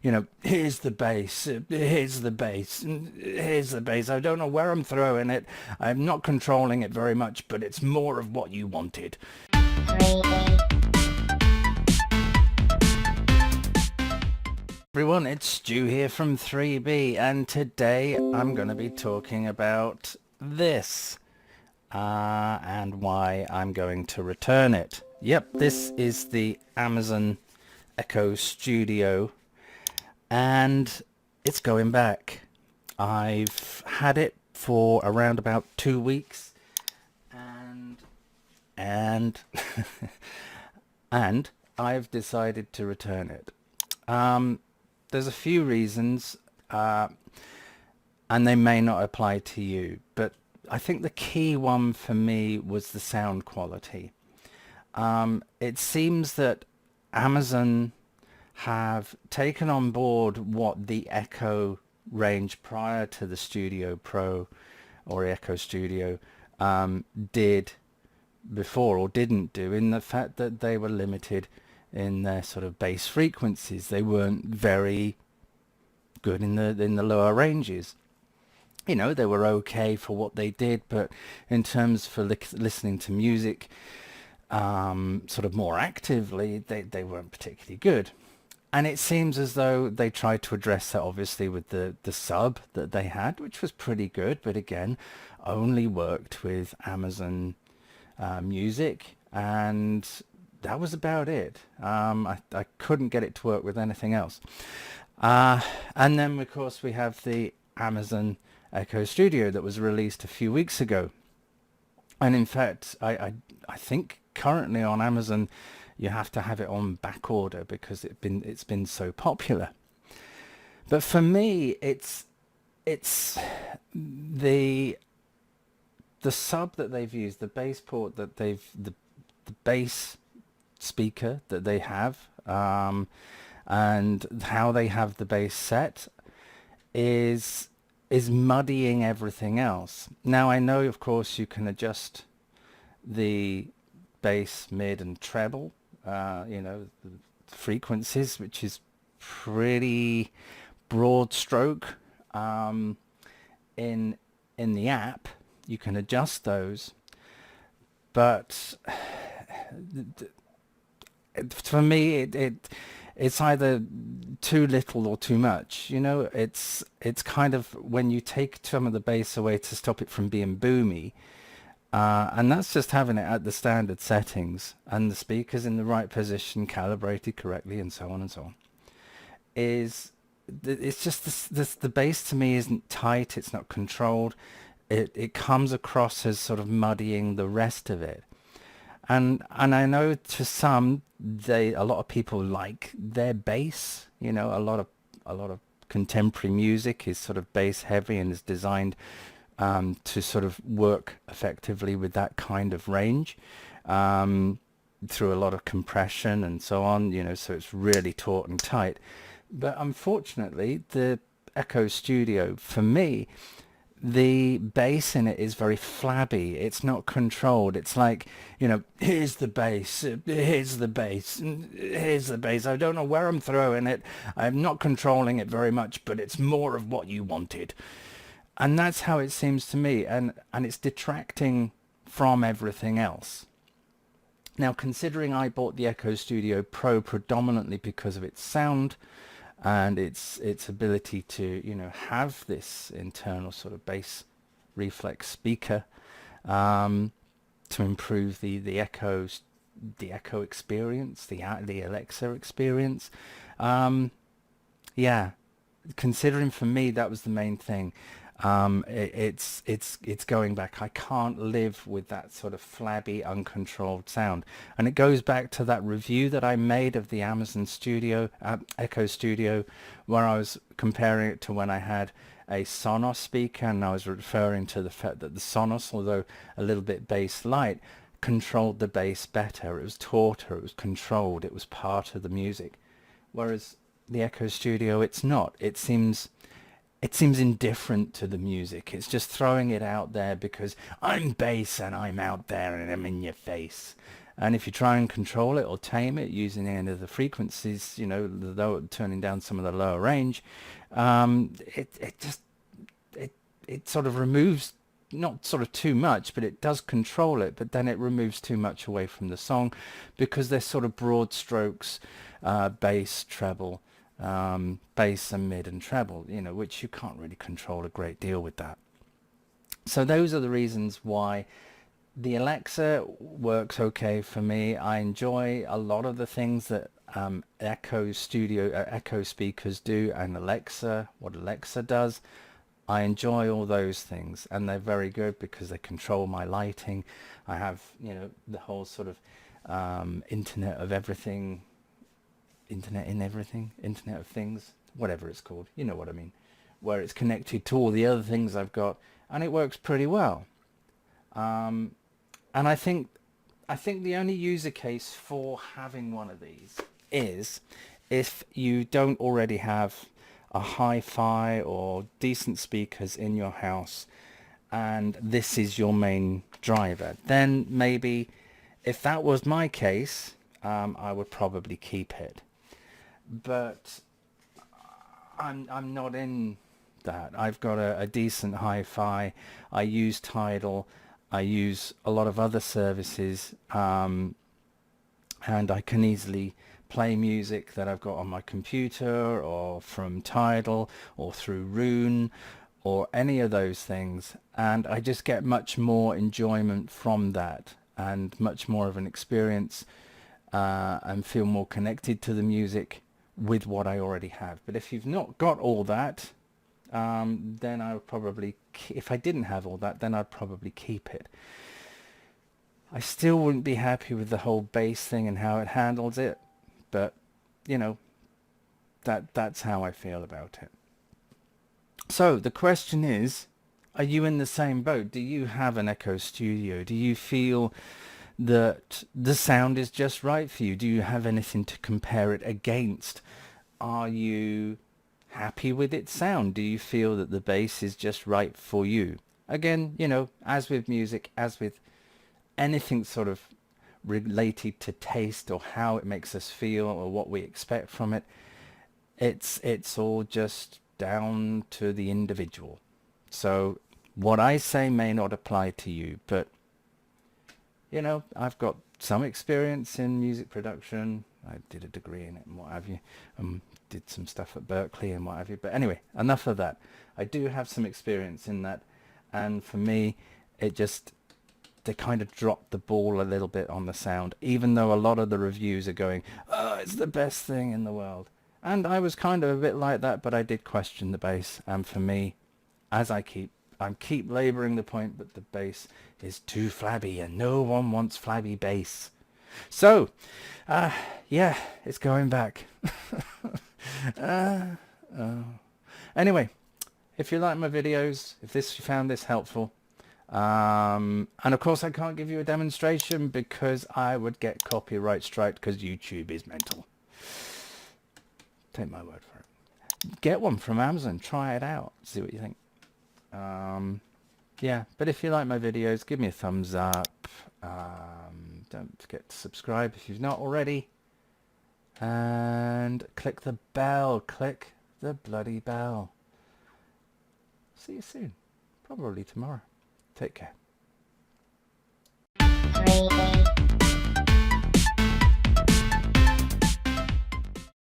here's the bass, here's the bass, here's the bass. I don't know where I'm throwing it. I'm not controlling it very much, but it's more of what you wanted. Everyone, it's Stu here from 3B, and today I'm going to be talking about this and why I'm going to return it. Yep, this is the Amazon Echo Studio, and it's going back. I've had it for around about 2 weeks, and and I've decided to return it. There's a few reasons, and they may not apply to you, but I think the key one for me was the sound quality. It seems that Amazon have taken on board what the Echo range prior to the Studio Pro or Echo Studio did before, or didn't do, in the fact that they were limited in their sort of bass frequencies. They weren't very good in the lower ranges. They were okay for what they did, but in terms for listening to music sort of more actively, they weren't particularly good. And it seems as though they tried to address that, obviously, with the sub that they had, which was pretty good, but again, only worked with Amazon Music, and that was about it. I couldn't get it to work with anything else. And then, of course, we have the Amazon Echo Studio that was released a few weeks ago. And in fact, I think currently on Amazon, you have to have it on back order because it's been so popular. But for me, it's the sub that they've used, the bass port that the bass speaker that they have, and how they have the bass set is muddying everything else. Now, I know, of course, you can adjust the bass, mid and treble, the frequencies, which is pretty broad stroke. In the app you can adjust those, but for me it's either too little or too much. It's kind of when you take some of the bass away to stop it from being boomy, and that's just having it at the standard settings and the speakers in the right position, calibrated correctly, and so on and so on. It's just the bass to me isn't tight, it's not controlled. It comes across as sort of muddying the rest of it. And I know to some, a lot of people like their bass. A lot of contemporary music is sort of bass heavy and is designed to sort of work effectively with that kind of range, through a lot of compression and so on. So it's really taut and tight. But unfortunately, the Echo Studio, for me, the bass in it is very flabby. It's not controlled. It's like, here's the bass, here's the bass, here's the bass. I don't know where I'm throwing it. I'm not controlling it very much, but it's more of what you wanted. And that's how it seems to me. And it's detracting from everything else. Now, considering I bought the Echo Studio Pro predominantly because of its sound and its ability to have this internal sort of bass reflex speaker, to improve the echo experience, the Alexa experience. Yeah, considering for me that was the main thing. It's going back. I can't live with that sort of flabby, uncontrolled sound. And it goes back to that review that I made of the Amazon Studio, Echo Studio, where I was comparing it to when I had a Sonos speaker, and I was referring to the fact that the Sonos, although a little bit bass light, controlled the bass better. It was tauter, it was controlled, it was part of the music. Whereas the Echo Studio, it's not. It seems indifferent to the music. It's just throwing it out there because I'm bass and I'm out there and I'm in your face. And if you try and control it or tame it using any of the frequencies, you know, turning down some of the lower range, it sort of removes, not sort of too much, but it does control it, but then it removes too much away from the song, because they're sort of broad strokes, bass, treble, bass and mid and treble, you know, which you can't really control a great deal with that. So those are the reasons why the Alexa works okay for me. I enjoy a lot of the things that Echo speakers do, and what Alexa does. I enjoy all those things, and they're very good because they control my lighting. I have, you know, the whole sort of Internet of everything, Internet in everything, Internet of things, whatever it's called, you know what I mean, where it's connected to all the other things I've got, and it works pretty well. And I think the only user case for having one of these is if you don't already have a hi-fi or decent speakers in your house, and this is your main driver. Then maybe, if that was my case, I would probably keep it. But I'm not in that. I've got a decent hi-fi. I use Tidal. I use a lot of other services, and I can easily play music that I've got on my computer or from Tidal or through Rune or any of those things, and I just get much more enjoyment from that and much more of an experience, and feel more connected to the music with what I already have. But if you've not got all that, then I would probably, if I didn't have all that, then I'd probably keep it. I still wouldn't be happy with the whole bass thing and how it handles it, but you know, that's how I feel about it. So the question is, are you in the same boat? Do you have an Echo Studio? Do you feel that the sound is just right for you? Do you have anything to compare it against? Are you happy with its sound? Do you feel that the bass is just right for you? Again, you know, as with music, as with anything sort of related to taste or how it makes us feel or what we expect from it, it's all just down to the individual. So what I say may not apply to you, but you know, I've got some experience in music production. I did a degree in it and what have you. Did some stuff at Berkeley and what have you. But anyway, enough of that. I do have some experience in that, and for me, they kind of dropped the ball a little bit on the sound, even though a lot of the reviews are going, oh, it's the best thing in the world. And I was kind of a bit like that, but I did question the bass. And for me, as I keep labouring the point, but the bass is too flabby, and no one wants flabby bass. So, yeah, it's going back. Anyway, if you like my videos, if you found this helpful, and of course I can't give you a demonstration because I would get copyright strike because YouTube is mental. Take my word for it. Get one from Amazon, try it out, see what you think. Yeah, but if you like my videos, give me a thumbs up. Don't forget to subscribe if you've not already, and click the bell. Click the bloody bell. See you soon, probably tomorrow. Take care.